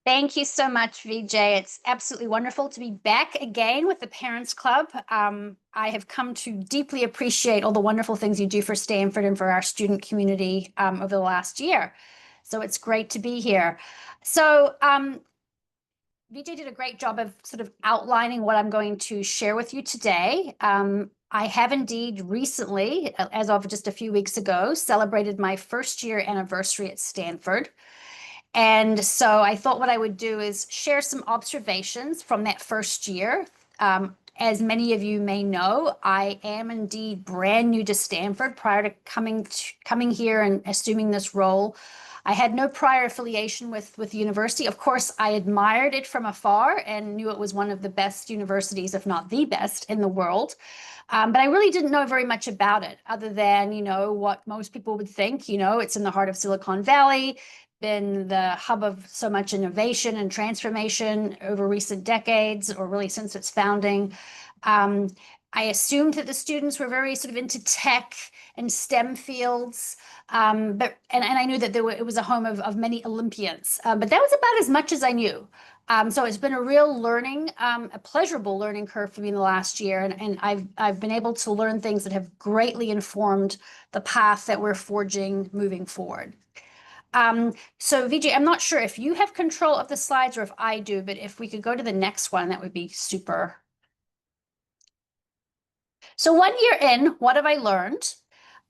Thank you so much, VJ. It's absolutely wonderful to be back again with the Parents Club. I have come to deeply appreciate all the wonderful things you do for Stanford and for our student community over the last year. So it's great to be here. So VJ did a great job of sort of outlining what I'm going to share with you today. I have indeed recently, as of just a few weeks ago, celebrated my first year anniversary at Stanford. And so I thought what I would do is share some observations from that first year. As many of you may know, I am indeed brand new to Stanford prior to coming here and assuming this role. I had no prior affiliation with the university. Of course, I admired it from afar and knew it was one of the best universities, if not the best in the world. But I really didn't know very much about it other than, what most people would think. It's in the heart of Silicon Valley, been the hub of so much innovation and transformation over recent decades, or really since its founding. I assumed that the students were very sort of into tech and STEM fields, but I knew that it was a home of many Olympians, but that was about as much as I knew. So it's been a real learning, a pleasurable learning curve for me in the last year, and I've been able to learn things that have greatly informed the path that we're forging moving forward. So VJ, I'm not sure if you have control of the slides or if I do, but if we could go to the next one, that would be super. So 1 year in, what have I learned?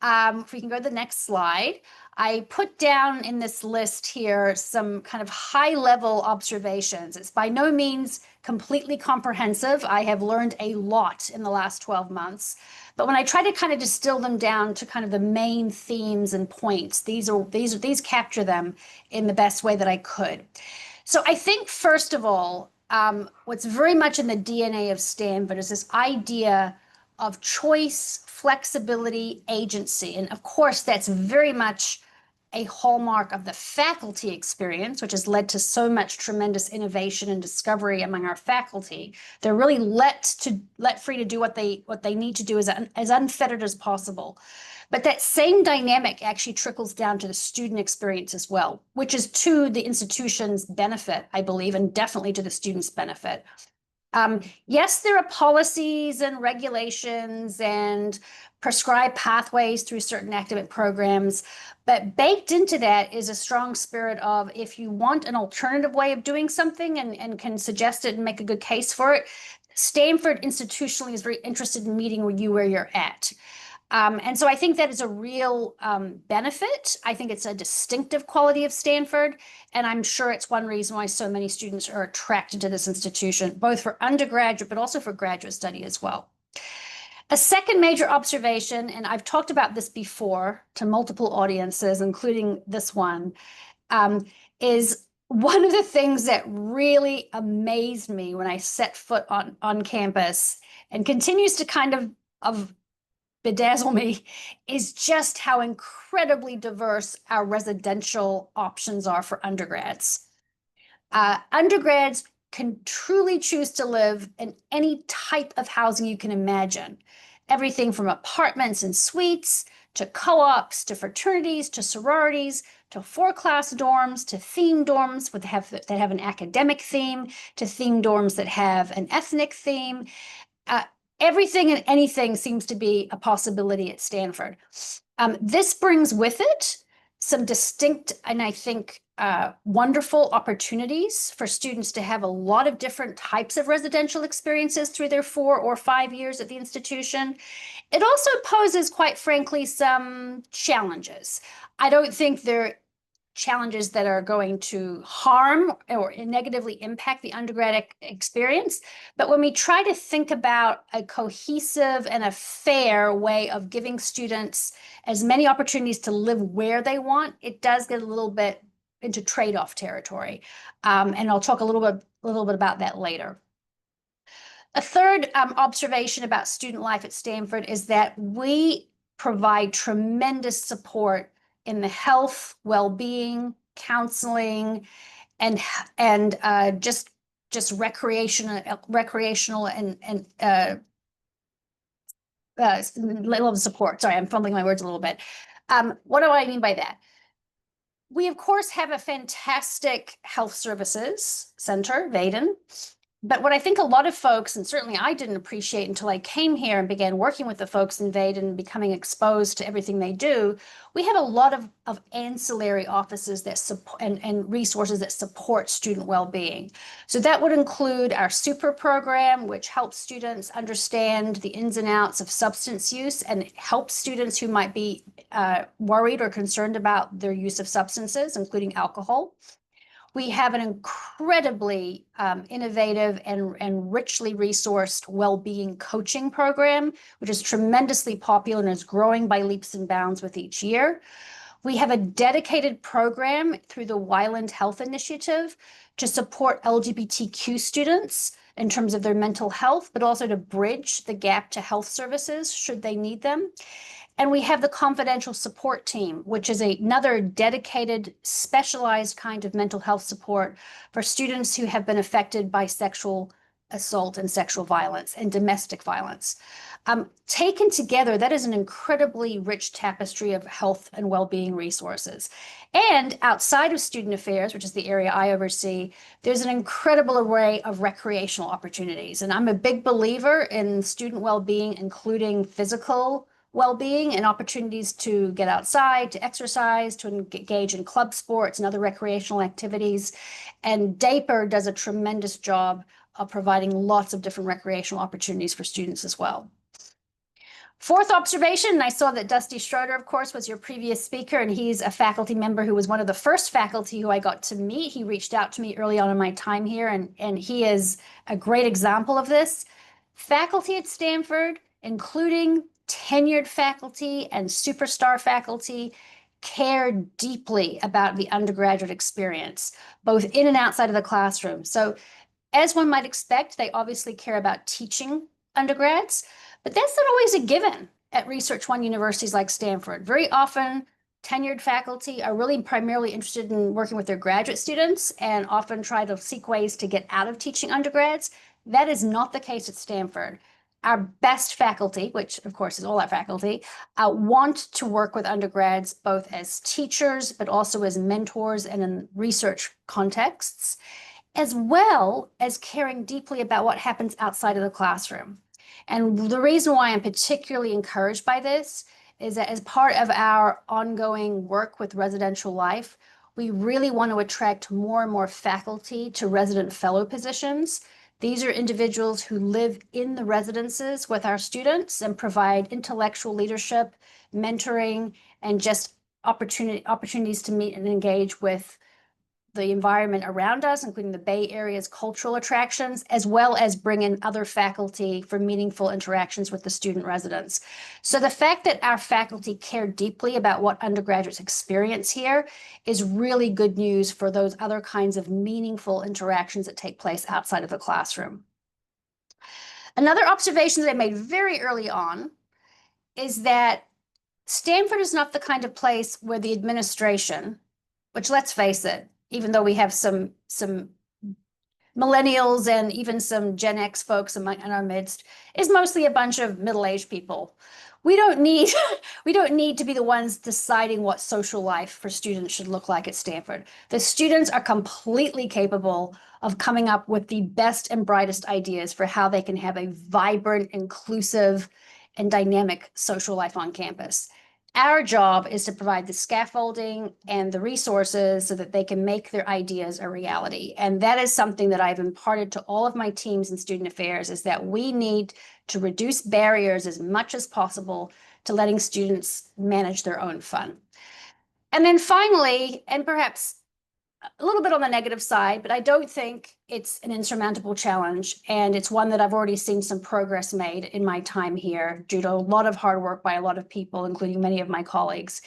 If we can go to the next slide, I put down in this list here some kind of high-level observations. It's by no means completely comprehensive. I have learned a lot in the last 12 months. But when I try to kind of distill them down to kind of the main themes and points, these capture them in the best way that I could. So I think, first of all, what's very much in the DNA of Stanford is this idea of choice, flexibility, agency. And of course, that's very much a hallmark of the faculty experience, which has led to so much tremendous innovation and discovery among our faculty. They're really let free to do what they need to do as unfettered as possible. But that same dynamic actually trickles down to the student experience as well, which is to the institution's benefit, I believe, and definitely to the students' benefit. Yes, there are policies and regulations and prescribed pathways through certain academic programs, but baked into that is a strong spirit of, if you want an alternative way of doing something and can suggest it and make a good case for it, Stanford institutionally is very interested in meeting you where you're at. And so I think that is a real benefit. I think it's a distinctive quality of Stanford, and I'm sure it's one reason why so many students are attracted to this institution, both for undergraduate, but also for graduate study as well. A second major observation, and I've talked about this before to multiple audiences, including this one, is one of the things that really amazed me when I set foot on campus and continues to kind of bedazzle me is just how incredibly diverse our residential options are for undergrads. Undergrads can truly choose to live in any type of housing you can imagine. Everything from apartments and suites, to co-ops, to fraternities, to sororities, to 4-class dorms, to theme dorms that have an academic theme, to theme dorms that have an ethnic theme. Everything and anything seems to be a possibility at Stanford. This brings with it some distinct and I think wonderful opportunities for students to have a lot of different types of residential experiences through their 4 or 5 years at the institution. It also poses, quite frankly, some challenges. I don't think they're challenges that are going to harm or negatively impact the undergrad experience. But when we try to think about a cohesive and a fair way of giving students as many opportunities to live where they want, it does get a little bit into trade-off territory. And I'll talk a little bit about that later. A third observation about student life at Stanford is that we provide tremendous support in the health, well-being, counseling, and just recreational and level of support. Sorry, I'm fumbling my words a little bit. What do I mean by that? We, of course, have a fantastic health services center, Vaden. But what I think a lot of folks, and certainly I didn't appreciate until I came here and began working with the folks in Vaden and becoming exposed to everything they do, we have a lot of ancillary offices that support and resources that support student well-being. So that would include our super program, which helps students understand the ins and outs of substance use and helps students who might be worried or concerned about their use of substances, including alcohol. We have an incredibly innovative and richly resourced well-being coaching program, which is tremendously popular and is growing by leaps and bounds with each year. We have a dedicated program through the Vaden Health Initiative to support LGBTQ students in terms of their mental health, but also to bridge the gap to health services should they need them. And we have the confidential support team, which is another dedicated, specialized kind of mental health support for students who have been affected by sexual assault and sexual violence and domestic violence. Taken together, that is an incredibly rich tapestry of health and well-being resources. And outside of student affairs, which is the area I oversee, there's an incredible array of recreational opportunities. And I'm a big believer in student well-being, including physical well-being and opportunities to get outside, to exercise, to engage in club sports and other recreational activities. And DAPER does a tremendous job of providing lots of different recreational opportunities for students as well. Fourth observation, and I saw that Dusty Schroeder, of course, was your previous speaker, and he's a faculty member who was one of the first faculty who I got to meet. He reached out to me early on in my time here, and he is a great example of this. Faculty at Stanford, including tenured faculty and superstar faculty, care deeply about the undergraduate experience, both in and outside of the classroom. So as one might expect, they obviously care about teaching undergrads, but that's not always a given at Research One universities like Stanford. Very often, tenured faculty are really primarily interested in working with their graduate students and often try to seek ways to get out of teaching undergrads. That is not the case at Stanford. Our best faculty, which of course is all our faculty, want to work with undergrads both as teachers, but also as mentors and in research contexts, as well as caring deeply about what happens outside of the classroom. And the reason why I'm particularly encouraged by this is that as part of our ongoing work with residential life, we really want to attract more and more faculty to resident fellow positions. These are individuals who live in the residences with our students and provide intellectual leadership, mentoring, and just opportunities to meet and engage with the environment around us, including the Bay Area's cultural attractions, as well as bring in other faculty for meaningful interactions with the student residents. So the fact that our faculty care deeply about what undergraduates experience here is really good news for those other kinds of meaningful interactions that take place outside of the classroom. Another observation that I made very early on is that Stanford is not the kind of place where the administration, which let's face it, even though we have some millennials and even some Gen X folks in our midst, is mostly a bunch of middle-aged people. We don't need to be the ones deciding what social life for students should look like at Stanford. The students are completely capable of coming up with the best and brightest ideas for how they can have a vibrant, inclusive, and dynamic social life on campus. Our job is to provide the scaffolding and the resources so that they can make their ideas a reality. And that is something that I've imparted to all of my teams in student affairs, is that we need to reduce barriers as much as possible to letting students manage their own fun. And then finally, and perhaps a little bit on the negative side, but I don't think it's an insurmountable challenge. And it's one that I've already seen some progress made in my time here due to a lot of hard work by a lot of people, including many of my colleagues,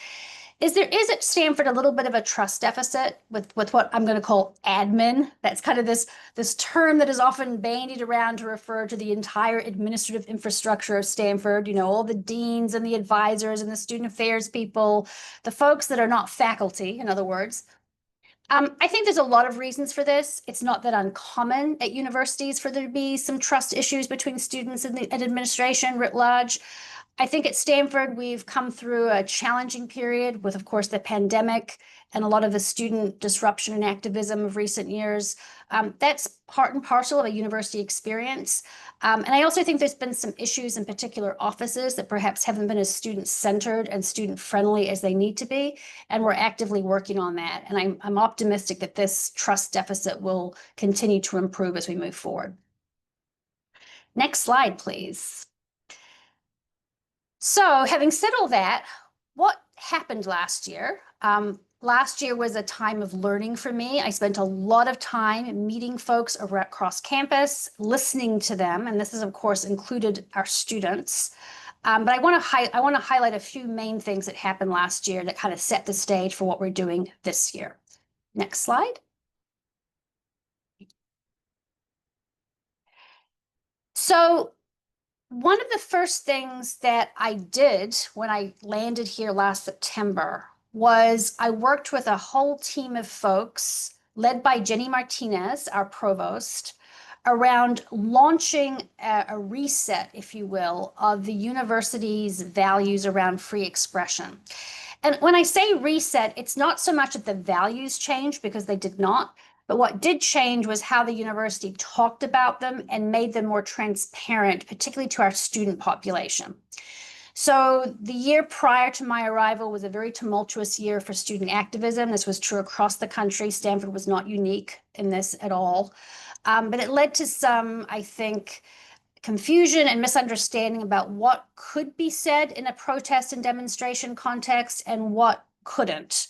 is there is at Stanford a little bit of a trust deficit with what I'm going to call admin. That's kind of this term that is often bandied around to refer to the entire administrative infrastructure of Stanford, you know, all the deans and the advisors and the student affairs people, the folks that are not faculty, in other words. I think there's a lot of reasons for this. It's not that uncommon at universities for there to be some trust issues between students and administration writ large. I think at Stanford, we've come through a challenging period with, of course, the pandemic and a lot of the student disruption and activism of recent years. That's part and parcel of a university experience. And I also think there's been some issues in particular offices that perhaps haven't been as student-centered and student-friendly as they need to be. And we're actively working on that. And I'm optimistic that this trust deficit will continue to improve as we move forward. Next slide, please. So having said all that, what happened last year? Last year was a time of learning for me. I spent a lot of time meeting folks across campus, listening to them, and this has, of course, included our students. But I want to highlight a few main things that happened last year that kind of set the stage for what we're doing this year. Next slide. So one of the first things that I did when I landed here last September was I worked with a whole team of folks led by Jenny Martinez, our provost, around launching a reset, if you will, of the university's values around free expression. And when I say reset, it's not so much that the values changed, because they did not, but what did change was how the university talked about them and made them more transparent, particularly to our student population. So the year prior to my arrival was a very tumultuous year for student activism. This was true across the country. Stanford was not unique in this at all. But it led to some, I think, confusion and misunderstanding about what could be said in a protest and demonstration context and what couldn't.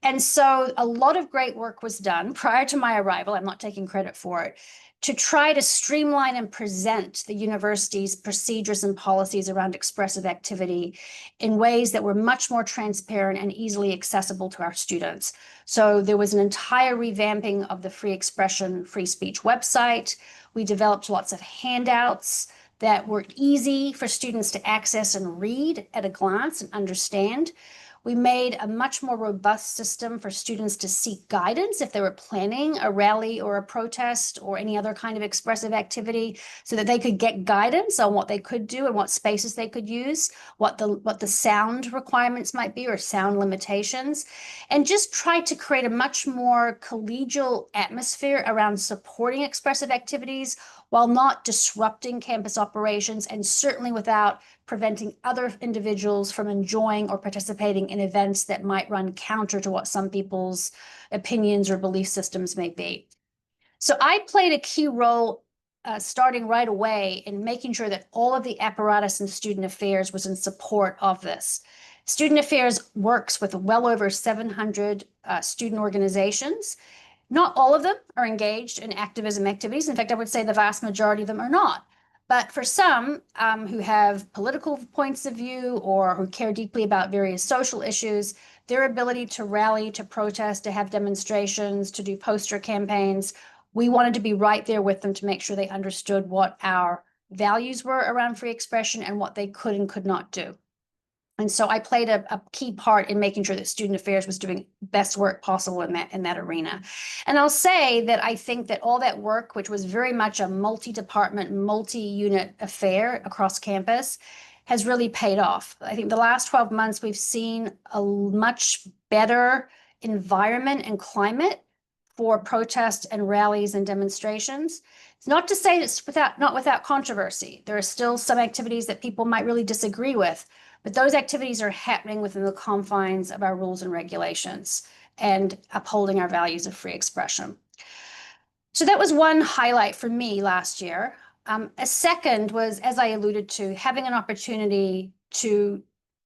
And so a lot of great work was done prior to my arrival. I'm not taking credit for it, to try to streamline and present the university's procedures and policies around expressive activity in ways that were much more transparent and easily accessible to our students. So there was an entire revamping of the free expression, free speech website. We developed lots of handouts that were easy for students to access and read at a glance and understand. We made a much more robust system for students to seek guidance if they were planning a rally or a protest or any other kind of expressive activity, so that they could get guidance on what they could do and what spaces they could use, what the sound requirements might be or sound limitations, and just try to create a much more collegial atmosphere around supporting expressive activities while not disrupting campus operations, and certainly without preventing other individuals from enjoying or participating in events that might run counter to what some people's opinions or belief systems may be. So I played a key role starting right away in making sure that all of the apparatus in student affairs was in support of this. Student affairs works with well over 700 student organizations. Not all of them are engaged in activism activities. In fact, I would say the vast majority of them are not. But for some who have political points of view or who care deeply about various social issues, their ability to rally, to protest, to have demonstrations, to do poster campaigns, we wanted to be right there with them to make sure they understood what our values were around free expression and what they could and could not do. And so I played a key part in making sure that student affairs was doing best work possible in that arena. And I'll say that I think that all that work, which was very much a multi-department, multi-unit affair across campus, has really paid off. I think the last 12 months, we've seen a much better environment and climate for protests and rallies and demonstrations. It's not to say it's not without controversy. There are still some activities that people might really disagree with, but those activities are happening within the confines of our rules and regulations and upholding our values of free expression. So that was one highlight for me last year. A second was, as I alluded to, having an opportunity to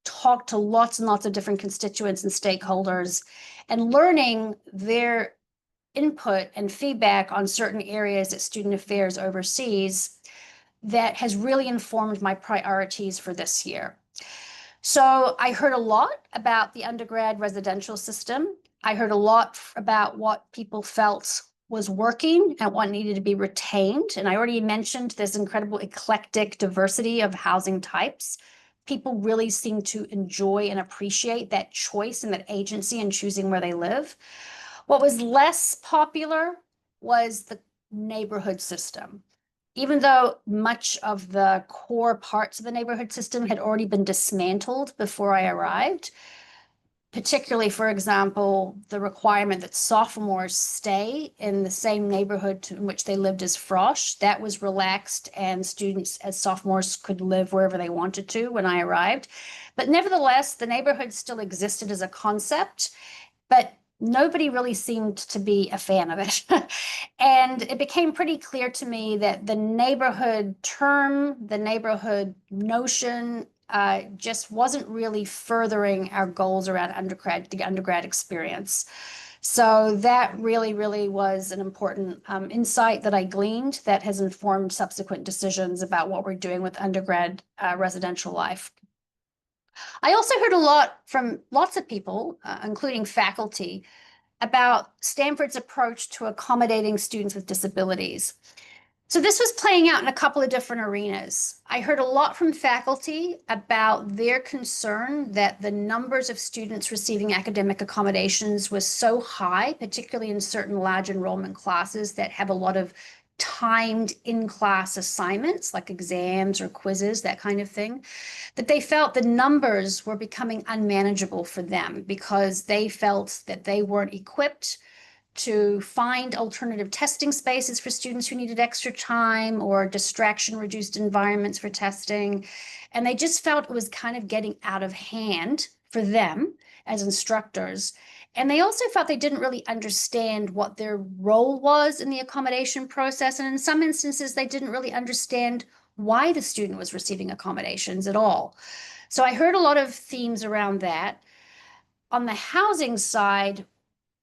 talk to lots and lots of different constituents and stakeholders and learning their input and feedback on certain areas that student affairs oversees that has really informed my priorities for this year. So I heard a lot about the undergrad residential system. I heard a lot about what people felt was working and what needed to be retained. And I already mentioned this incredible eclectic diversity of housing types. People really seem to enjoy and appreciate that choice and that agency in choosing where they live. What was less popular was the neighborhood system. Even though much of the core parts of the neighborhood system had already been dismantled before I arrived, particularly, for example, the requirement that sophomores stay in the same neighborhood in which they lived as frosh, that was relaxed, and students as sophomores could live wherever they wanted to when I arrived. But nevertheless, the neighborhood still existed as a concept, but nobody really seemed to be a fan of it. And it became pretty clear to me that the neighborhood term, the neighborhood notion, just wasn't really furthering our goals around the undergrad experience. So that really, really was an important insight that I gleaned that has informed subsequent decisions about what we're doing with undergrad residential life. I also heard a lot from lots of people, including faculty, about Stanford's approach to accommodating students with disabilities. So this was playing out in a couple of different arenas. I heard a lot from faculty about their concern that the numbers of students receiving academic accommodations was so high, particularly in certain large enrollment classes that have a lot of timed in-class assignments like exams or quizzes, that kind of thing, that they felt the numbers were becoming unmanageable for them because they felt that they weren't equipped to find alternative testing spaces for students who needed extra time or distraction-reduced environments for testing. And they just felt it was kind of getting out of hand for them as instructors. And they also felt they didn't really understand what their role was in the accommodation process. And in some instances, they didn't really understand why the student was receiving accommodations at all. So I heard a lot of themes around that. On the housing side,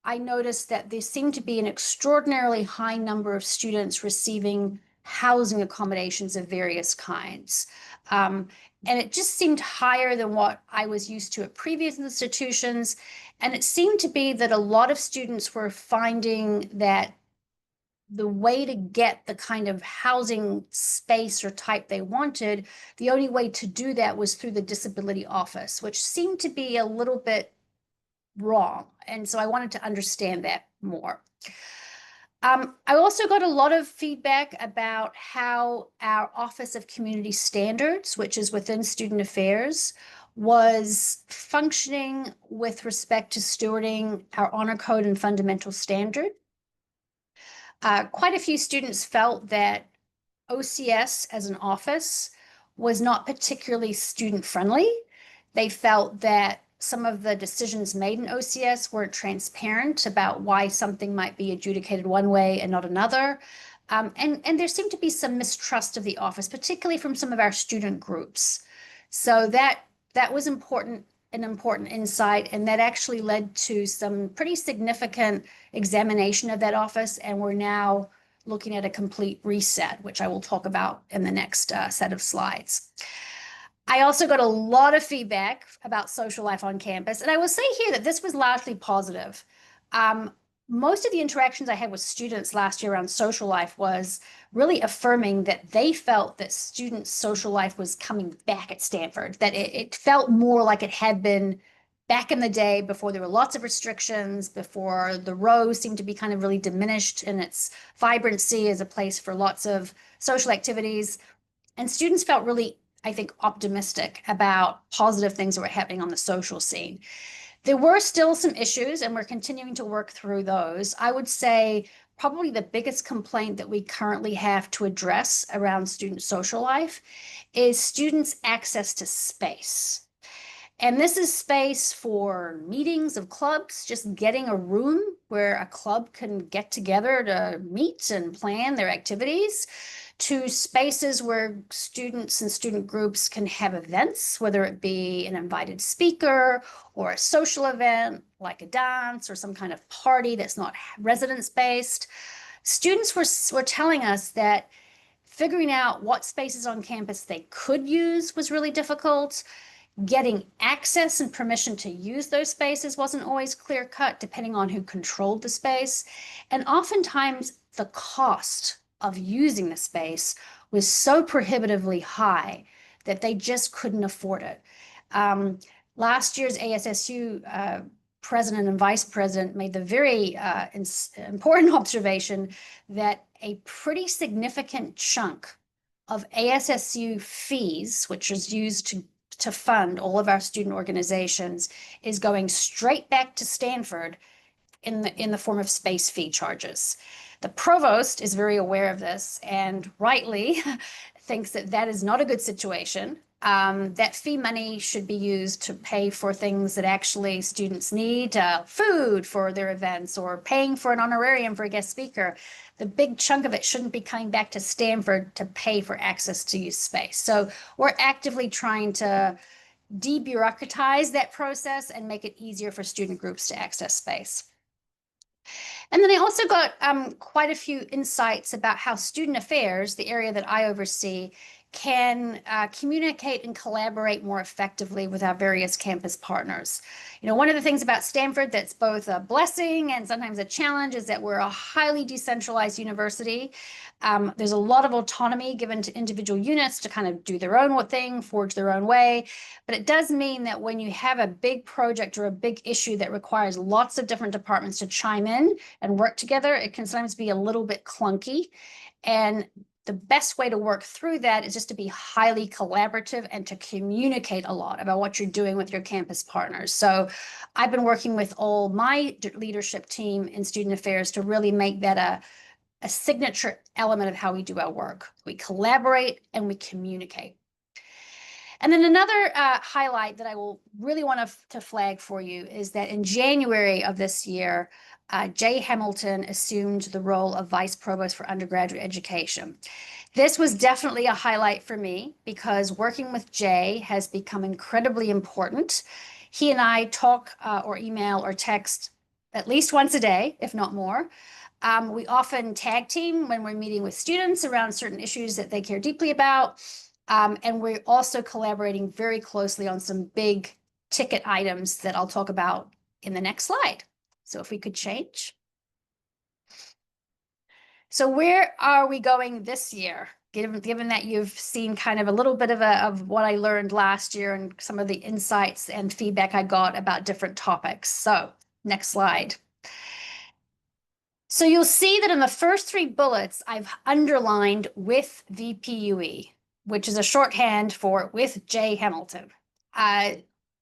I noticed that there seemed to be an extraordinarily high number of students receiving housing accommodations of various kinds. And it just seemed higher than what I was used to at previous institutions. And it seemed to be that a lot of students were finding that the way to get the kind of housing space or type they wanted, the only way to do that was through the disability office, which seemed to be a little bit wrong. And so I wanted to understand that more. I also got a lot of feedback about how our Office of Community Standards, which is within Student Affairs, was functioning with respect to stewarding our honor code and fundamental standard. Quite a few students felt that OCS as an office was not particularly student friendly. They felt that some of the decisions made in OCS weren't transparent about why something might be adjudicated one way and not another. And there seemed to be some mistrust of the office, particularly from some of our student groups. So that was an important insight, and that actually led to some pretty significant examination of that office, and we're now looking at a complete reset, which I will talk about in the next set of slides. I also got a lot of feedback about social life on campus, and I will say here that this was largely positive. Most of the interactions I had with students last year around social life was really affirming that they felt that students' social life was coming back at Stanford, that it felt more like it had been back in the day before there were lots of restrictions, before the row seemed to be kind of really diminished in its vibrancy as a place for lots of social activities. And students felt really, I think, optimistic about positive things that were happening on the social scene. There were still some issues, and we're continuing to work through those. I would say probably the biggest complaint that we currently have to address around student social life is students' access to space. And this is space for meetings of clubs, just getting a room where a club can get together to meet and plan their activities, to spaces where students and student groups can have events, whether it be an invited speaker or a social event like a dance or some kind of party that's not residence-based. Students were telling us that figuring out what spaces on campus they could use was really difficult. Getting access and permission to use those spaces wasn't always clear-cut, depending on who controlled the space. And oftentimes, the cost of using the space was so prohibitively high that they just couldn't afford it. Last year's ASSU president and vice president made the very important observation that a pretty significant chunk of ASSU fees, which is used to to fund all of our student organizations is going straight back to Stanford in the form of space fee charges. The provost is very aware of this and rightly thinks that that is not a good situation. That fee money should be used to pay for things that actually students need, food for their events or paying for an honorarium for a guest speaker. The big chunk of it shouldn't be coming back to Stanford to pay for access to use space. So we're actively trying to debureaucratize that process and make it easier for student groups to access space. And then I also got quite a few insights about how student affairs, the area that I oversee, can communicate and collaborate more effectively with our various campus partners. You know, one of the things about Stanford that's both a blessing and sometimes a challenge is that we're a highly decentralized university. There's a lot of autonomy given to individual units to kind of do their own thing, forge their own way. But it does mean that when you have a big project or a big issue that requires lots of different departments to chime in and work together, it can sometimes be a little bit clunky. And the best way to work through that is just to be highly collaborative and to communicate a lot about what you're doing with your campus partners. So I've been working with all my leadership team in student affairs to really make that a signature element of how we do our work. We collaborate and we communicate. And then another highlight that I will really want to flag for you is that in January of this year, Jay Hamilton assumed the role of Vice Provost for Undergraduate Education. This was definitely a highlight for me because working with Jay has become incredibly important. He and I talk or email or text at least once a day, if not more. We often tag team when we're meeting with students around certain issues that they care deeply about. And we're also collaborating very closely on some big ticket items that I'll talk about in the next slide. So if we could change. So where are we going this year? Given that you've seen kind of a little bit of what I learned last year and some of the insights and feedback I got about different topics. So next slide. So you'll see that in the first 3 bullets, I've underlined with VPUE, which is a shorthand for with Jay Hamilton.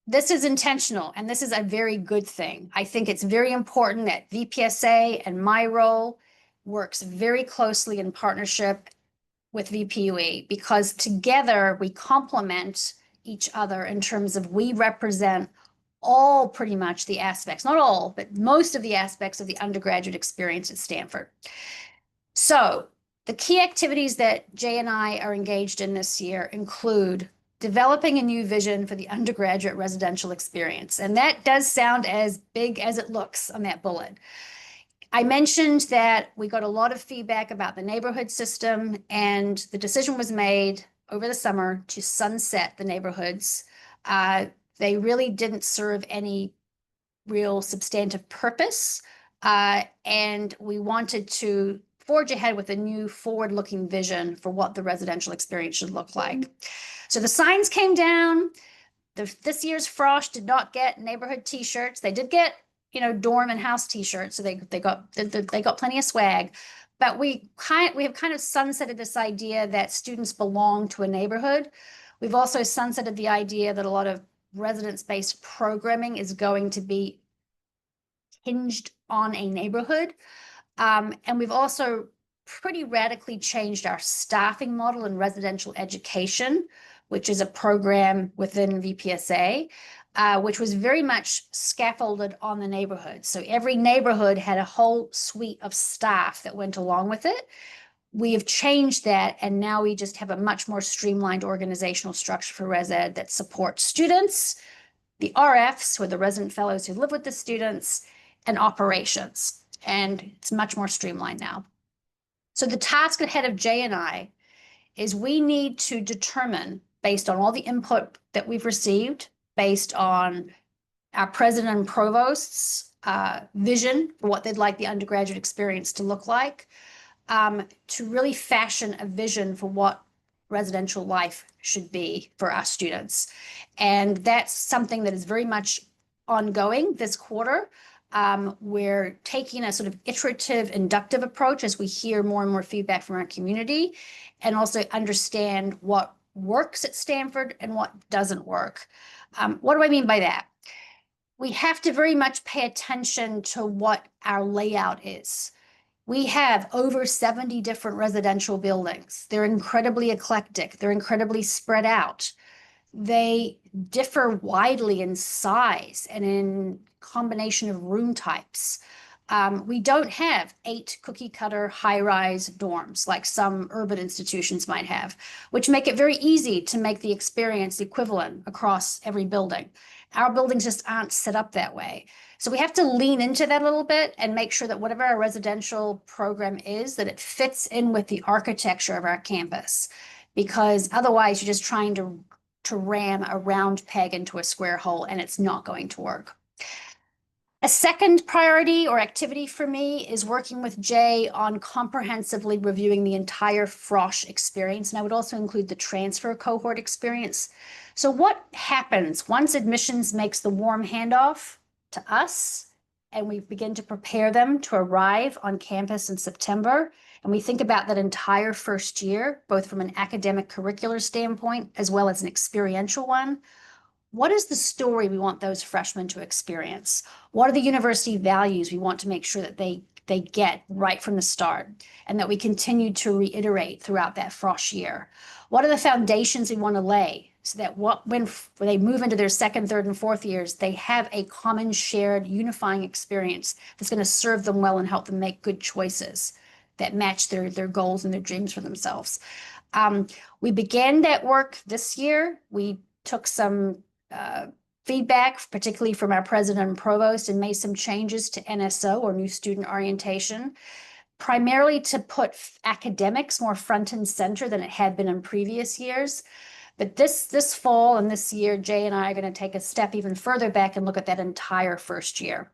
This is intentional, and this is a very good thing. I think it's very important that VPSA and my role works very closely in partnership with VPUE because together we complement each other in terms of we represent all pretty much the aspects, not all, but most of the aspects of the undergraduate experience at Stanford. So the key activities that Jay and I are engaged in this year include developing a new vision for the undergraduate residential experience. And that does sound as big as it looks on that bullet. I mentioned that we got a lot of feedback about the neighborhood system, and the decision was made over the summer to sunset the neighborhoods. They really didn't serve any real substantive purpose, and we wanted to forge ahead with a new forward-looking vision for what the residential experience should look like. So the signs came down. This year's Frosh did not get neighborhood T-shirts. They did get, dorm and house T-shirts, so they got plenty of swag. But we have kind of sunsetted this idea that students belong to a neighborhood. We've also sunsetted the idea that a lot of residence-based programming is going to be hinged on a neighborhood. And we've also pretty radically changed our staffing model in residential education, which is a program within VPSA, which was very much scaffolded on the neighborhood. So every neighborhood had a whole suite of staff that went along with it. We have changed that, and now we just have a much more streamlined organizational structure for res ed that supports students, the RFs, who are the resident fellows who live with the students, and operations. And it's much more streamlined now. So the task ahead of Jay and I is we need to determine, based on all the input that we've received, based on our president and provost's vision for what they'd like the undergraduate experience to look like, to really fashion a vision for what residential life should be for our students. And that's something that is very much ongoing this quarter. We're taking a sort of iterative, inductive approach as we hear more and more feedback from our community, and also understand what works at Stanford and what doesn't work. What do I mean by that? We have to very much pay attention to what our layout is. We have over 70 different residential buildings. They're incredibly eclectic. They're incredibly spread out. They differ widely in size and in combination of room types. We don't have 8 cookie cutter high-rise dorms like some urban institutions might have, which make it very easy to make the experience equivalent across every building. Our buildings just aren't set up that way. So we have to lean into that a little bit and make sure that whatever our residential program is, that it fits in with the architecture of our campus, because otherwise you're just trying to ram a round peg into a square hole, and it's not going to work. A second priority or activity for me is working with Jay on comprehensively reviewing the entire Frosh experience, and I would also include the transfer cohort experience. So what happens once admissions makes the warm handoff to us, and we begin to prepare them to arrive on campus in September, and we think about that entire first year, both from an academic curricular standpoint as well as an experiential one? What is the story we want those freshmen to experience? What are the university values we want to make sure that they get right from the start, and that we continue to reiterate throughout that Frosh year? What are the foundations we want to lay so that when they move into their second, third, and fourth years, they have a common, shared, unifying experience that's going to serve them well and help them make good choices that match their goals and their dreams for themselves. We began that work this year. We took some feedback, particularly from our president and provost, and made some changes to NSO, or new student orientation, primarily to put academics more front and center than it had been in previous years. But this fall and this year, Jay and I are going to take a step even further back and look at that entire first year.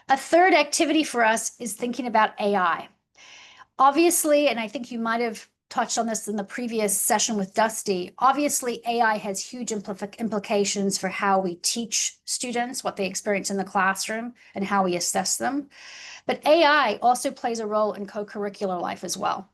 A third activity for us is thinking about AI. Obviously, and I think you might have touched on this in the previous session with Dusty, obviously AI has huge implications for how we teach students, what they experience in the classroom, and how we assess them. But AI also plays a role in co-curricular life as well.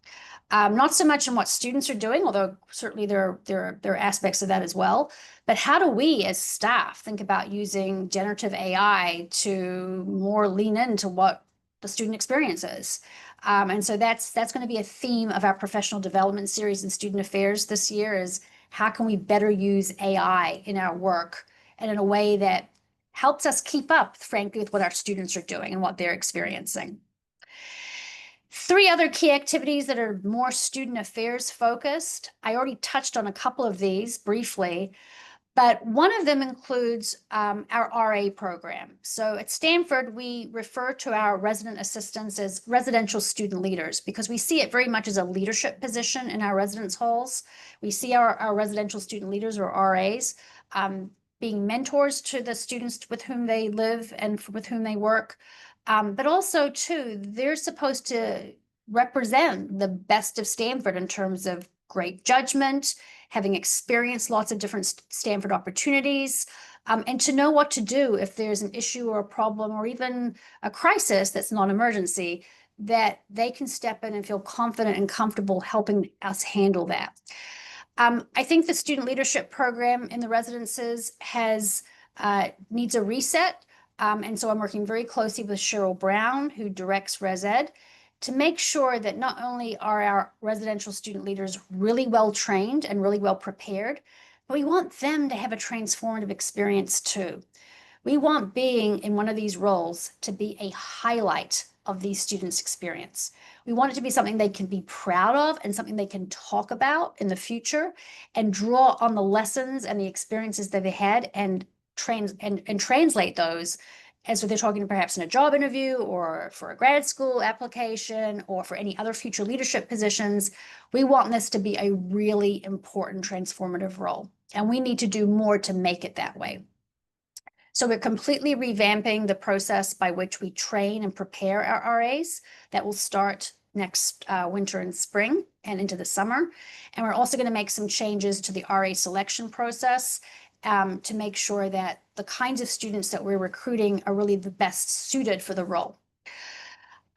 Not so much in what students are doing, although certainly there are aspects of that as well. But how do we as staff think about using generative AI to more lean into what the student experience is? And so that's going to be a theme of our professional development series in student affairs this year, is how can we better use AI in our work and in a way that helps us keep up, frankly, with what our students are doing and what they're experiencing. 3 other key activities that are more student affairs focused. I already touched on a couple of these briefly, but one of them includes our RA program. So at Stanford, we refer to our resident assistants as residential student leaders, because we see it very much as a leadership position in our residence halls. We see our residential student leaders, or RAs, being mentors to the students with whom they live and with whom they work. But also, too, they're supposed to represent the best of Stanford in terms of great judgment, having experienced lots of different Stanford opportunities, and to know what to do if there's an issue or a problem or even a crisis that's not emergency, that they can step in and feel confident and comfortable helping us handle that. I think the student leadership program in the residences needs a reset. And so I'm working very closely with Cheryl Brown, who directs Res Ed, to make sure that not only are our residential student leaders really well trained and really well prepared, but we want them to have a transformative experience too. We want being in one of these roles to be a highlight of these students' experience. We want it to be something they can be proud of and something they can talk about in the future and draw on the lessons and the experiences that they had and translate those as they're talking perhaps in a job interview or for a grad school application or for any other future leadership positions. We want this to be a really important transformative role, and we need to do more to make it that way. So we're completely revamping the process by which we train and prepare our RAs. That will start next winter and spring and into the summer. And we're also going to make some changes to the RA selection process to make sure that the kinds of students that we're recruiting are really the best suited for the role.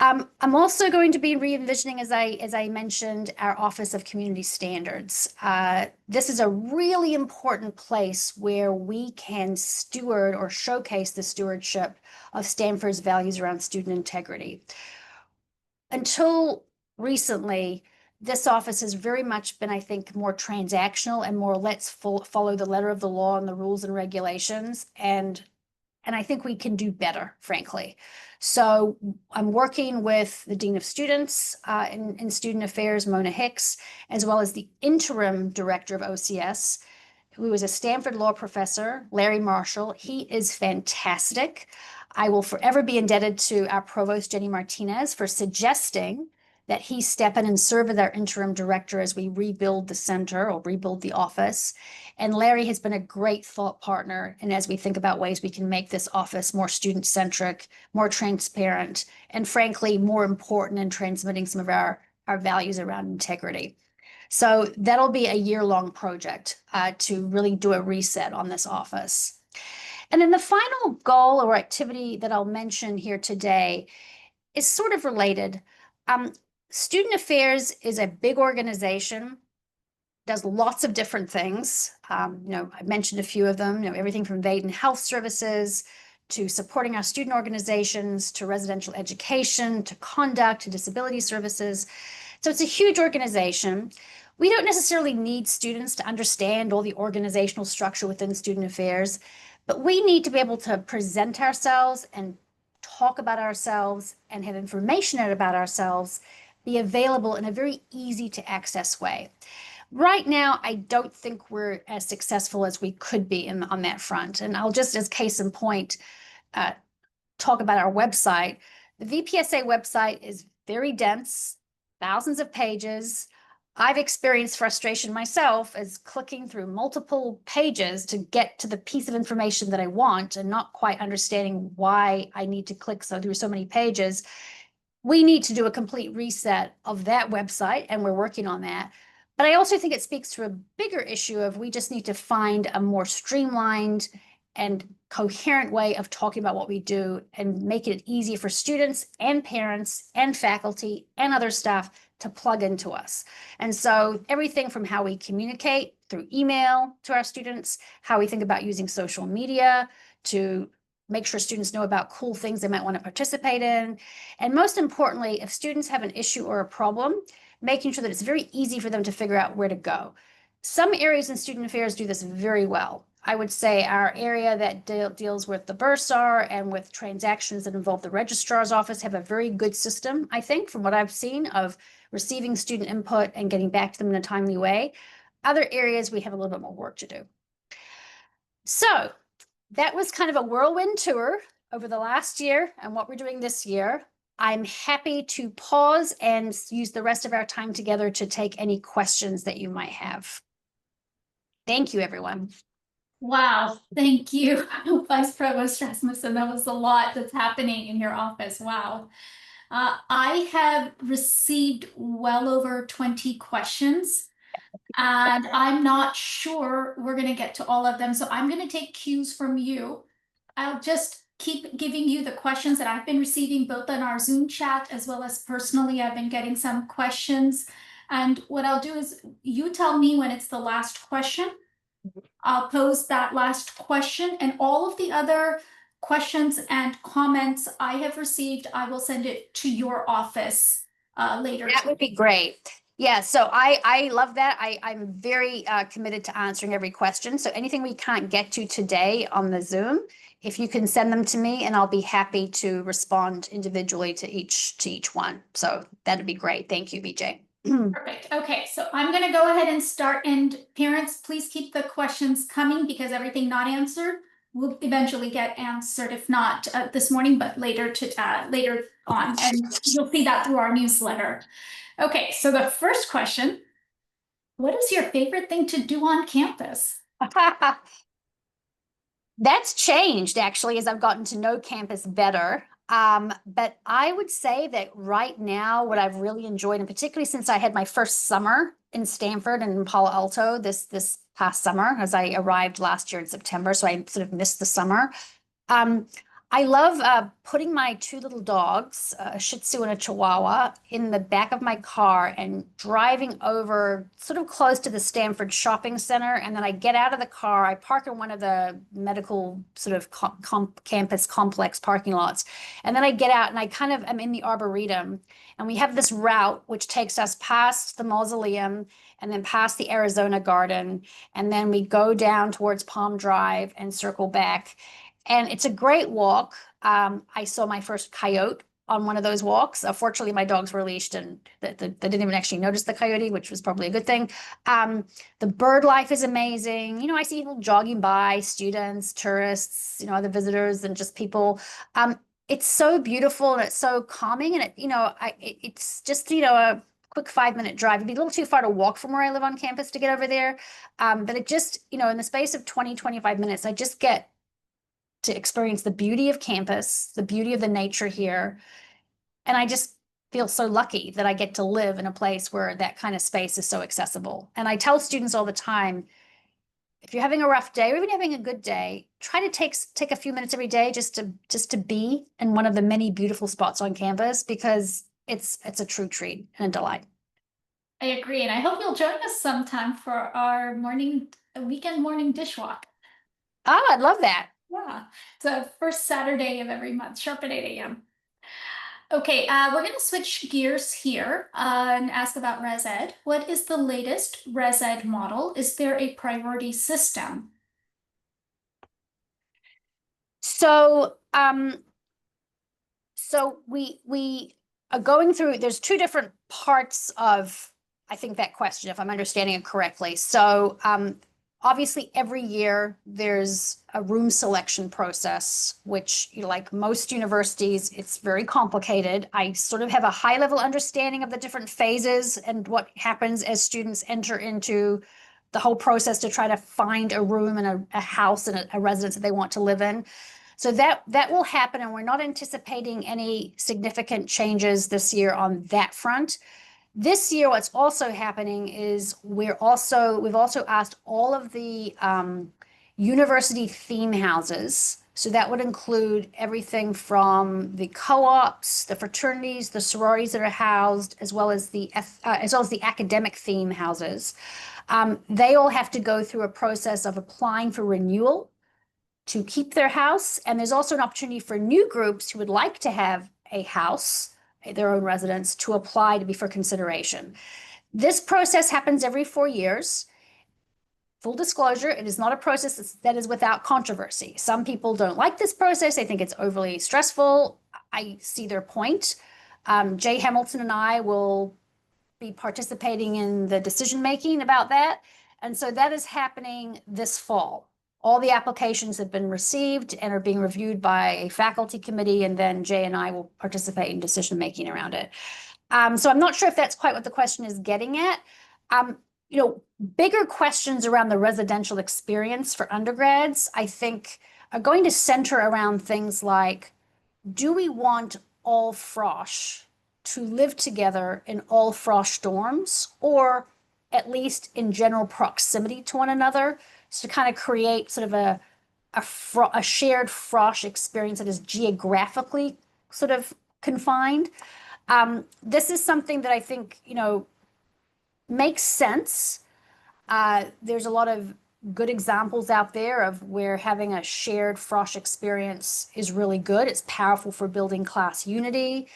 I'm also going to be re-envisioning, as I mentioned, our Office of Community Standards. This is a really important place where we can steward or showcase the stewardship of Stanford's values around student integrity. Until recently, this office has very much been, I think, more transactional and more let's follow the letter of the law and the rules and regulations. And I think we can do better, frankly. So I'm working with the Dean of Students in Student Affairs, Mona Hicks, as well as the interim director of OCS, who is a Stanford law professor, Larry Marshall. He is fantastic. I will forever be indebted to our provost, Jenny Martinez, for suggesting that he step in and serve as our interim director as we rebuild the center or rebuild the office. And Larry has been a great thought partner. And as we think about ways we can make this office more student-centric, more transparent, and frankly, more important in transmitting some of our values around integrity. So that'll be a year-long project to really do a reset on this office. And then the final goal or activity that I'll mention here today is sort of related. Student Affairs is a big organization, does lots of different things. I mentioned a few of them, everything from Vaden Health Services to supporting our student organizations, to residential education, to conduct, to disability services. So it's a huge organization. We don't necessarily need students to understand all the organizational structure within Student Affairs, but we need to be able to present ourselves and talk about ourselves and have information about ourselves be available in a very easy to access way. Right now, I don't think we're as successful as we could be on that front. And I'll just, as case in point, talk about our website. The VPSA website is very dense, thousands of pages. I've experienced frustration myself as clicking through multiple pages to get to the piece of information that I want and not quite understanding why I need to click through so many pages. We need to do a complete reset of that website, and we're working on that. But I also think it speaks to a bigger issue of we just need to find a more streamlined and coherent way of talking about what we do and make it easy for students and parents and faculty and other staff to plug into us. And so everything from how we communicate through email to our students, how we think about using social media to make sure students know about cool things they might want to participate in. And most importantly, if students have an issue or a problem, making sure that it's very easy for them to figure out where to go. Some areas in student affairs do this very well. I would say our area that deals with the bursar and with transactions that involve the registrar's office have a very good system, I think, from what I've seen, of receiving student input and getting back to them in a timely way. Other areas, we have a little bit more work to do. So that was kind of a whirlwind tour over the last year and what we're doing this year. I'm happy to pause and use the rest of our time together to take any questions that you might have. Thank you, everyone. Wow, thank you, Vice Provost Rasmussen. That was a lot that's happening in your office. Wow. I have received well over 20 questions, and I'm not sure we're going to get to all of them. So I'm going to take cues from you. I'll just keep giving you the questions that I've been receiving both on our Zoom chat as well as personally. I've been getting some questions. And what I'll do is you tell me when it's the last question. I'll pose that last question, and all of the other questions and comments I have received, I will send it to your office later. That would be great. Yeah, so I love that. I'm very committed to answering every question. So anything we can't get to today on the Zoom, if you can send them to me, and I'll be happy to respond individually to each one. So that'd be great. Thank you, BJ. Perfect. Okay, so I'm going to go ahead and start. And parents, please keep the questions coming because everything not answered will eventually get answered. If not this morning, but later on, and you'll see that through our newsletter. Okay, so the first question: what is your favorite thing to do on campus? That's changed actually as I've gotten to know campus better. But I would say that right now, what I've really enjoyed, and particularly since I had my first summer in Stanford and in Palo Alto this past summer, as I arrived last year in September, so I sort of missed the summer. I love putting my two little dogs, a Shih Tzu and a Chihuahua, in the back of my car and driving over sort of close to the Stanford shopping center. And then I get out of the car, I park in one of the medical sort of campus complex parking lots. And then I get out and I kind of am in the Arboretum. And we have this route which takes us past the mausoleum and then past the Arizona Garden. And then we go down towards Palm Drive and circle back. And it's a great walk. I saw my first coyote on one of those walks. Fortunately, my dogs were leashed and they didn't even actually notice the coyote, which was probably a good thing. The bird life is amazing. You know, I see people jogging by, students, tourists, you know, other visitors and just people. It's so beautiful and it's so calming. And it's just, you know, a quick 5-minute drive. It'd be a little too far to walk from where I live on campus to get over there. But it just, you know, in the space of 20, 25 minutes, I just get to experience the beauty of campus, the beauty of the nature here. And I just feel so lucky that I get to live in a place where that kind of space is so accessible. And I tell students all the time, if you're having a rough day or even having a good day, try to take a few minutes every day just to be in one of the many beautiful spots on campus because it's a true treat and a delight. I agree, and I hope you'll join us sometime for our weekend morning dish walk. Oh, I'd love that. Yeah, it's the first Saturday of every month, sharp at 8 a.m. Okay, we're going to switch gears here and ask about Res Ed. What is the latest Res Ed model? Is there a priority system? So, we are going through, there's two different parts of, I think, that question, if I'm understanding it correctly. So, obviously, every year there's a room selection process, which, you know, like most universities, it's very complicated. I sort of have a high level understanding of the different phases and what happens as students enter into the whole process to try to find a room and a house and a residence that they want to live in. So that will happen, and we're not anticipating any significant changes this year on that front. This year, what's also happening is we've also asked all of the university theme houses. So that would include everything from the co-ops, the fraternities, the sororities that are housed, as well as the academic theme houses. They all have to go through a process of applying for renewal to keep their house. And there's also an opportunity for new groups who would like to have a house, their own residence, to apply to be for consideration. This process happens every 4 years. Full disclosure, it is not a process that is without controversy. Some people don't like this process. They think it's overly stressful. I see their point. Jay Hamilton and I will be participating in the decision making about that. And so that is happening this fall. All the applications have been received and are being reviewed by a faculty committee, and then Jay and I will participate in decision making around it. So I'm not sure if that's quite what the question is getting at. You know, bigger questions around the residential experience for undergrads, I think, are going to center around things like, do we want all frosh to live together in all frosh dorms, or at least in general proximity to one another, so to kind of create sort of a shared frosh experience that is geographically sort of confined. This is something that I think, you know, makes sense. There's a lot of good examples out there of where having a shared frosh experience is really good. It's powerful for building class unity.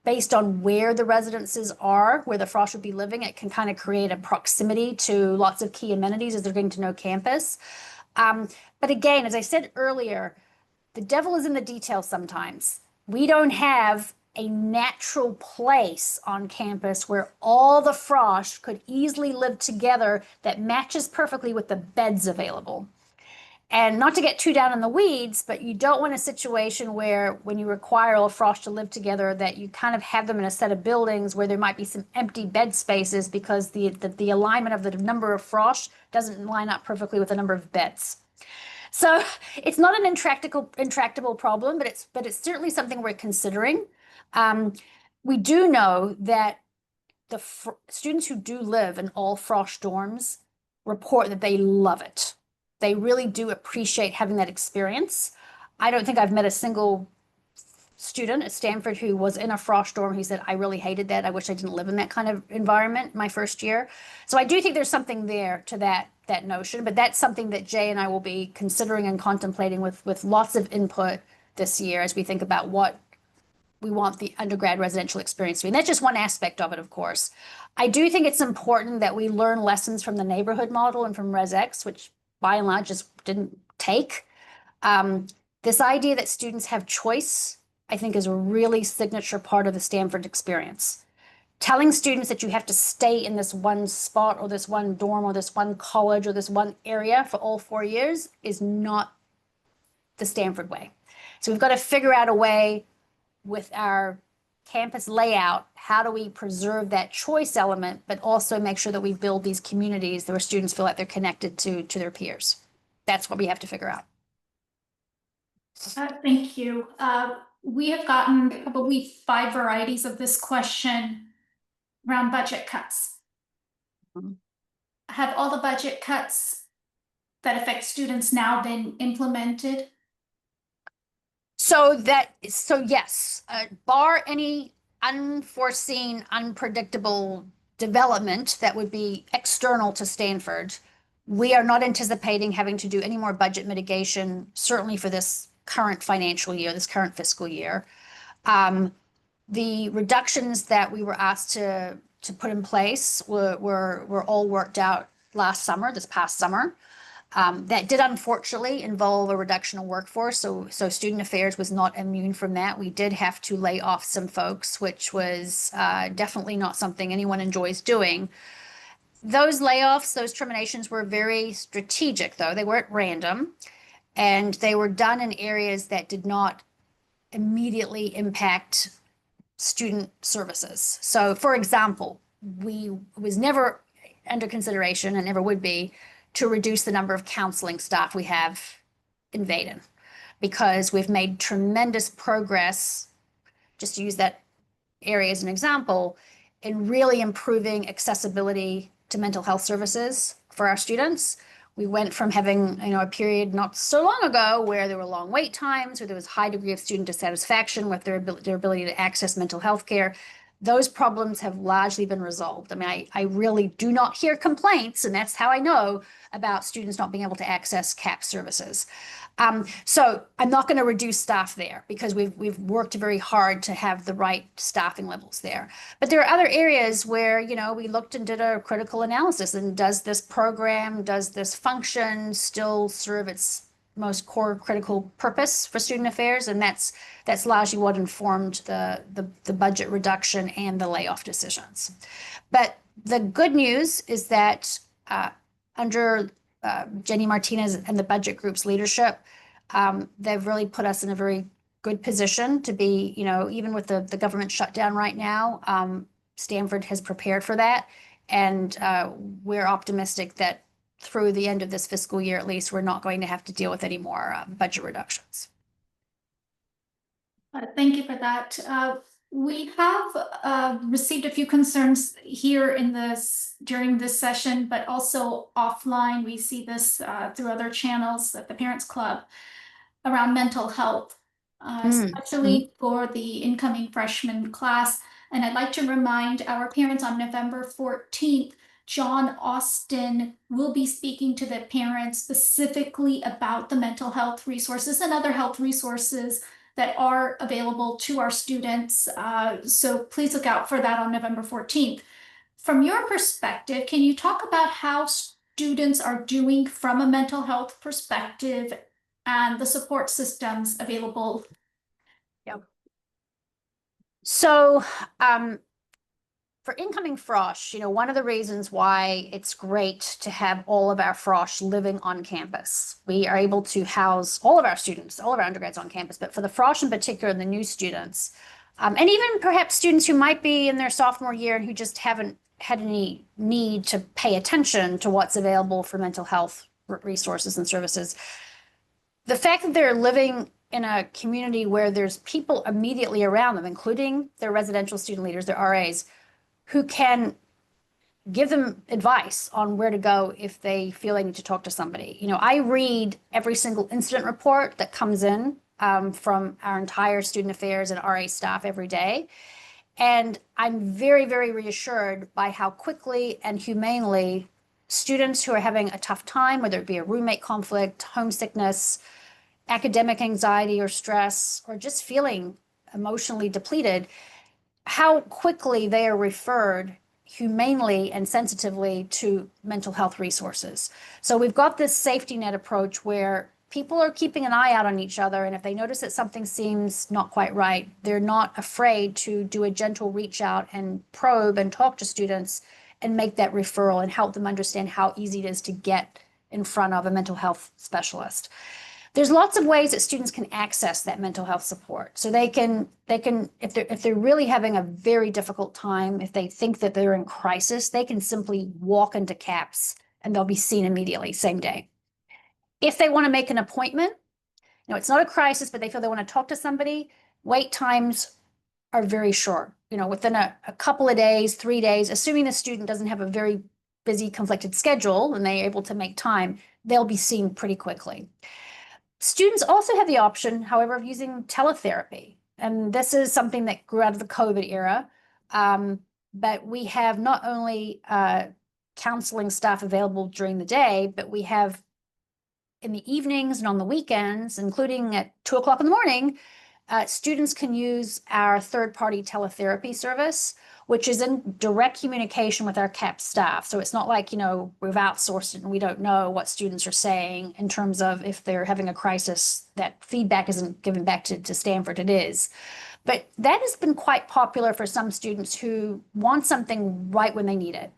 Based on where the residences are, where the frosh would be living, it can kind of create a proximity to lots of key amenities as they're getting to know campus. But again, as I said earlier, the devil is in the details sometimes. We don't have a natural place on campus where all the frosh could easily live together that matches perfectly with the beds available. And not to get too down in the weeds, but you don't want a situation where when you require all frosh to live together, that you kind of have them in a set of buildings where there might be some empty bed spaces because the alignment of the number of frosh doesn't line up perfectly with the number of beds. So it's not an intractable problem, but it's certainly something we're considering. We do know that the students who do live in all frosh dorms report that they love it. They really do appreciate having that experience. I don't think I've met a single student at Stanford who was in a frosh dorm who said, I really hated that. I wish I didn't live in that kind of environment my first year. So I do think there's something there to that notion, but that's something that Jay and I will be considering and contemplating with lots of input this year as we think about what we want the undergrad residential experience to be. And that's just one aspect of it, of course. I do think it's important that we learn lessons from the neighborhood model and from ResX, which by and large just didn't take. This idea that students have choice, I think, is a really signature part of the Stanford experience. Telling students that you have to stay in this one spot or this one dorm or this one college or this one area for all 4 years is not the Stanford way. So we've got to figure out a way with our campus layout, how do we preserve that choice element, but also make sure that we build these communities where students feel like they're connected to their peers. That's what we have to figure out. Thank you. We have gotten probably 5 varieties of this question around budget cuts. Have all the budget cuts that affect students now been implemented? So yes, bar any unforeseen, unpredictable development that would be external to Stanford, we are not anticipating having to do any more budget mitigation, certainly for this current financial year, this current fiscal year. The reductions that we were asked to put in place were all worked out last summer, this past summer. That did unfortunately involve a reduction of workforce, so student affairs was not immune from that. We did have to lay off some folks, which was definitely not something anyone enjoys doing. Those layoffs, those terminations were very strategic, though. They weren't random, and they were done in areas that did not immediately impact student services. So, for example, was never under consideration and never would be to reduce the number of counseling staff we have in Vaden, because we've made tremendous progress, just to use that area as an example, in really improving accessibility to mental health services for our students. We went from having, a period not so long ago where there were long wait times, where there was a high degree of student dissatisfaction with their ability to access mental health care. Those problems have largely been resolved. I mean, I really do not hear complaints, and that's how I know about students not being able to access CAP services. So I'm not going to reduce staff there because we've worked very hard to have the right staffing levels there. But there are other areas where, we looked and did a critical analysis, and does this program, does this function still serve its most core critical purpose for student affairs? And that's largely what informed the budget reduction and the layoff decisions. But the good news is that under Jenny Martinez and the budget group's leadership, they've really put us in a very good position to be, even with the government shutdown right now, Stanford has prepared for that. And we're optimistic that through the end of this fiscal year, at least, we're not going to have to deal with any more budget reductions. Thank you for that. We have received a few concerns here during this session, but also offline. We see this through other channels at the Parents Club around mental health, especially for the incoming freshman class. And I'd like to remind our parents on November 14th, John Austin will be speaking to the parents specifically about the mental health resources and other health resources that are available to our students. So please look out for that on November 14th. From your perspective, can you talk about how students are doing from a mental health perspective and the support systems available? Yep. So, for incoming frosh, one of the reasons why it's great to have all of our frosh living on campus. We are able to house all of our students, all of our undergrads on campus, but for the frosh in particular, the new students, and even perhaps students who might be in their sophomore year and who just haven't had any need to pay attention to what's available for mental health resources and services. The fact that they're living in a community where there's people immediately around them, including their residential student leaders, their RAs, who can give them advice on where to go if they feel they need to talk to somebody. I read every single incident report that comes in from our entire student affairs and RA staff every day. And I'm very, very reassured by how quickly and humanely students who are having a tough time, whether it be a roommate conflict, homesickness, academic anxiety or stress, or just feeling emotionally depleted, how quickly they are referred humanely and sensitively to mental health resources. So we've got this safety net approach where people are keeping an eye out on each other. And if they notice that something seems not quite right, they're not afraid to do a gentle reach out and probe and talk to students and make that referral and help them understand how easy it is to get in front of a mental health specialist. There's lots of ways that students can access that mental health support. So they can if they're really having a very difficult time, if they think that they're in crisis, they can simply walk into CAPS and they'll be seen immediately, same day. If they want to make an appointment, it's not a crisis, but they feel they want to talk to somebody, wait times are very short. Within a couple of days, 3 days, assuming the student doesn't have a very busy, conflicted schedule and they're able to make time, they'll be seen pretty quickly. Students also have the option, however, of using teletherapy. And this is something that grew out of the COVID era. But we have not only counseling staff available during the day, but we have in the evenings and on the weekends, including at 2 o'clock in the morning, students can use our third-party teletherapy service, which is in direct communication with our CAP staff. So it's not like, we've outsourced it and we don't know what students are saying in terms of if they're having a crisis, that feedback isn't given back to Stanford, it is. But that has been quite popular for some students who want something right when they need it.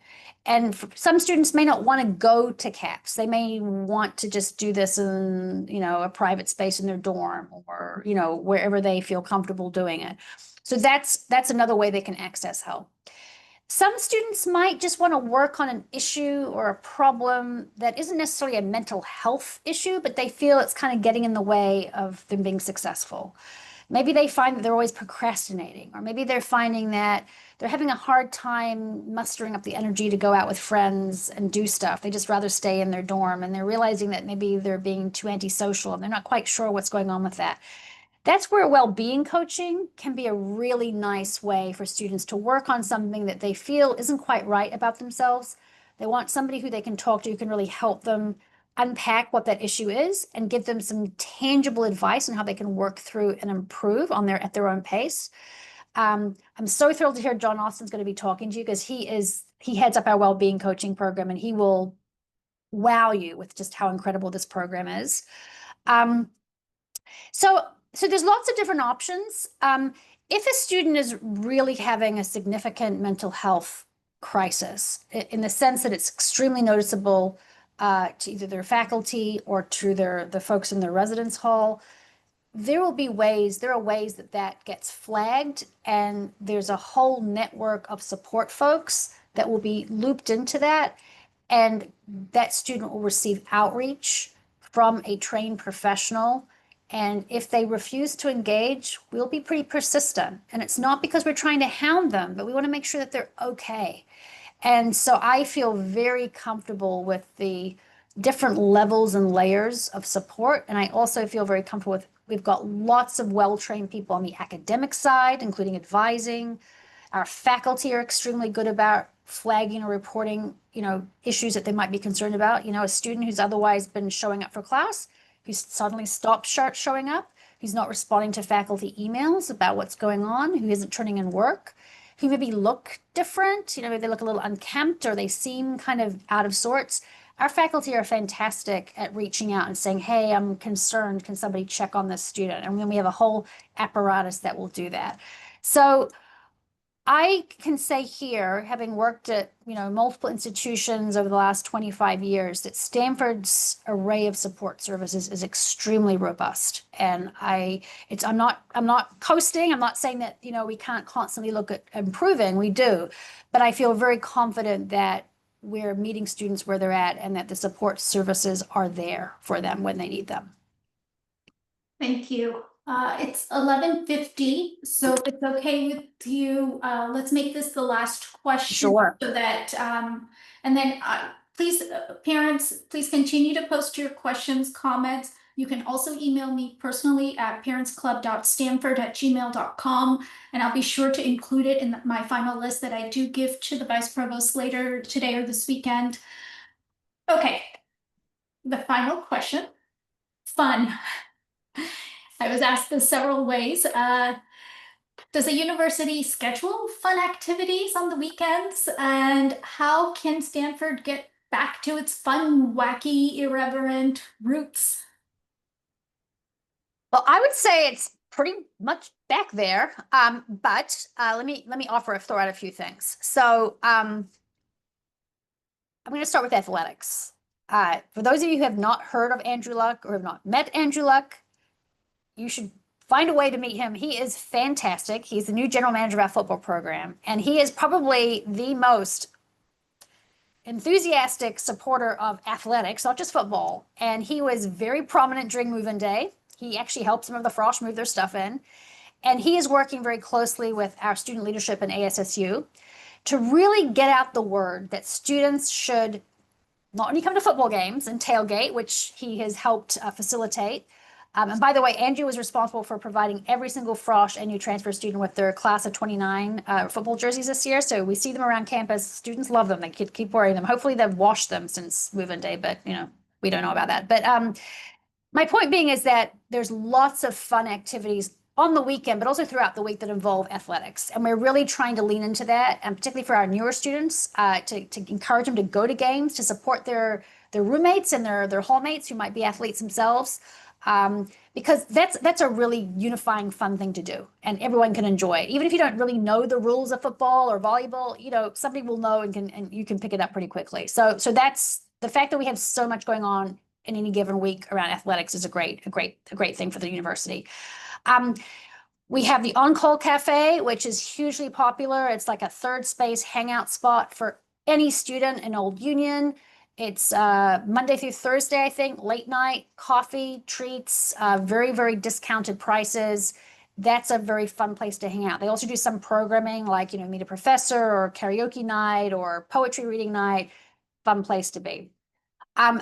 And some students may not want to go to CAPS. They may want to just do this in, a private space in their dorm or, wherever they feel comfortable doing it. So that's another way they can access help. Some students might just want to work on an issue or a problem that isn't necessarily a mental health issue, but they feel it's kind of getting in the way of them being successful. Maybe they find that they're always procrastinating, or maybe they're finding that they're having a hard time mustering up the energy to go out with friends and do stuff. They just rather stay in their dorm, and they're realizing that maybe they're being too antisocial and they're not quite sure what's going on with that. That's where well-being coaching can be a really nice way for students to work on something that they feel isn't quite right about themselves. They want somebody who they can talk to who can really help them unpack what that issue is and give them some tangible advice on how they can work through and improve at their own pace. I'm so thrilled to hear John Austin's going to be talking to you because he heads up our well-being coaching program, and he will wow you with just how incredible this program is. So there's lots of different options. If a student is really having a significant mental health crisis, in the sense that it's extremely noticeable to either their faculty or to the folks in their residence hall, there are ways that gets flagged, and there's a whole network of support folks that will be looped into that, and that student will receive outreach from a trained professional. And if they refuse to engage, we'll be pretty persistent. And it's not because we're trying to hound them, but we want to make sure that they're okay. And so I feel very comfortable with the different levels and layers of support. And I also feel very comfortable with, we've got lots of well-trained people on the academic side, including advising. Our faculty are extremely good about flagging or reporting, issues that they might be concerned about. A student who's otherwise been showing up for class, who's suddenly stopped showing up, who's not responding to faculty emails about what's going on, who isn't turning in work, who maybe look different, maybe they look a little unkempt or they seem kind of out of sorts. Our faculty are fantastic at reaching out and saying, hey, I'm concerned, can somebody check on this student? And then we have a whole apparatus that will do that. So I can say here, having worked at multiple institutions over the last 25 years, that Stanford's array of support services is extremely robust. And I'm not coasting. I'm not saying that we can't constantly look at improving. We do, but I feel very confident that we're meeting students where they're at, and that the support services are there for them when they need them. Thank you. It's 11:50, so if it's okay with you, let's make this the last question. Sure. So that, and then please, parents, please continue to post your questions, comments. You can also email me personally at parentsclub.stanford@gmail.com, and I'll be sure to include it in my final list that I do give to the Vice Provost later today or this weekend. Okay, the final question. Fun. I was asked this several ways. Does a university schedule fun activities on the weekends? And how can Stanford get back to its fun, wacky, irreverent roots? Well, I would say it's pretty much back there. But let me throw out a few things. So I'm going to start with athletics. For those of you who have not heard of Andrew Luck or have not met Andrew Luck, you should find a way to meet him. He is fantastic. He's the new general manager of our football program, and he is probably the most enthusiastic supporter of athletics, not just football. And he was very prominent during move-in day. He actually helped some of the Frosh move their stuff in. And he is working very closely with our student leadership in ASSU to really get out the word that students should not only come to football games and tailgate, which he has helped facilitate. And by the way, Andrew was responsible for providing every single Frosh and new transfer student with their class of 29 football jerseys this year. So we see them around campus. Students love them. They keep wearing them. Hopefully they've washed them since move-in day, but we don't know about that. But my point being is that there's lots of fun activities on the weekend, but also throughout the week that involve athletics. And we're really trying to lean into that, and particularly for our newer students, to encourage them to go to games, to support their roommates and their hallmates who might be athletes themselves. Because that's a really unifying, fun thing to do, and everyone can enjoy it. Even if you don't really know the rules of football or volleyball, somebody will know and you can pick it up pretty quickly. So that's the fact that we have so much going on in any given week around athletics is a great thing for the university. We have the On-Call Cafe, which is hugely popular. It's like a third space hangout spot for any student in Old Union. It's Monday through Thursday, I think, late night, coffee, treats, very, very discounted prices. That's a very fun place to hang out. They also do some programming like, meet a professor or karaoke night or poetry reading night. Fun place to be.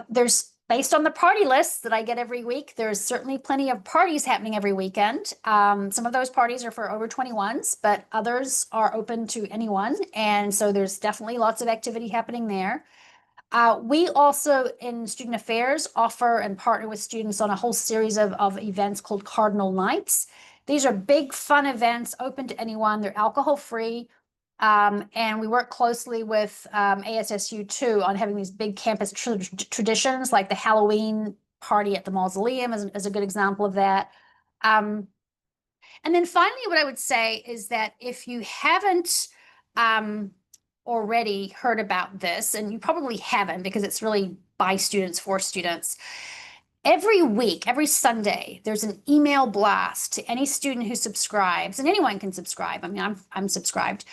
There's, based on the party lists that I get every week, there's certainly plenty of parties happening every weekend. Some of those parties are for over 21s, but others are open to anyone. And so there's definitely lots of activity happening there. We also, in student affairs, offer and partner with students on a whole series of events called Cardinal Nights. These are big, fun events open to anyone. They're alcohol-free. And we work closely with ASSU too on having these big campus traditions, like the Halloween party at the Mausoleum is a good example of that. And then finally, what I would say is that if you haven't already heard about this, and you probably haven't because it's really by students for students, every week, every Sunday, there's an email blast to any student who subscribes, and anyone can subscribe. I mean, I'm subscribed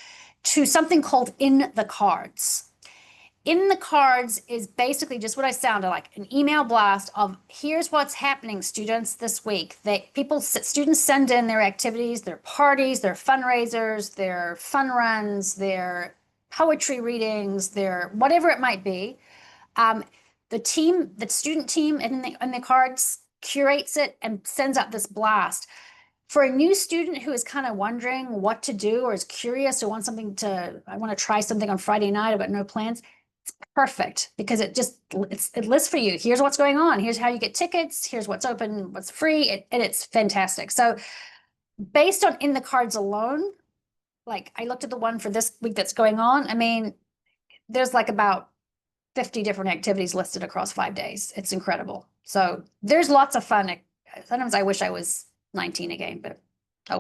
to something called In the Cards. In the Cards is basically just what I sounded like, an email blast of here's what's happening, students, this week. Students send in their activities, their parties, their fundraisers, their fun runs, their poetry readings, their whatever it might be. The student team in the Cards curates it and sends out this blast. For a new student who is kind of wondering what to do or is curious or I want to try something on Friday night, I've got no plans, it's perfect because it lists for you. Here's what's going on. Here's how you get tickets. Here's what's open, what's free, and it's fantastic. So based on In the Cards alone, like I looked at the one for this week that's going on. I mean, there's like about 50 different activities listed across 5 days. It's incredible. So there's lots of fun. Sometimes I wish I was 19 again, but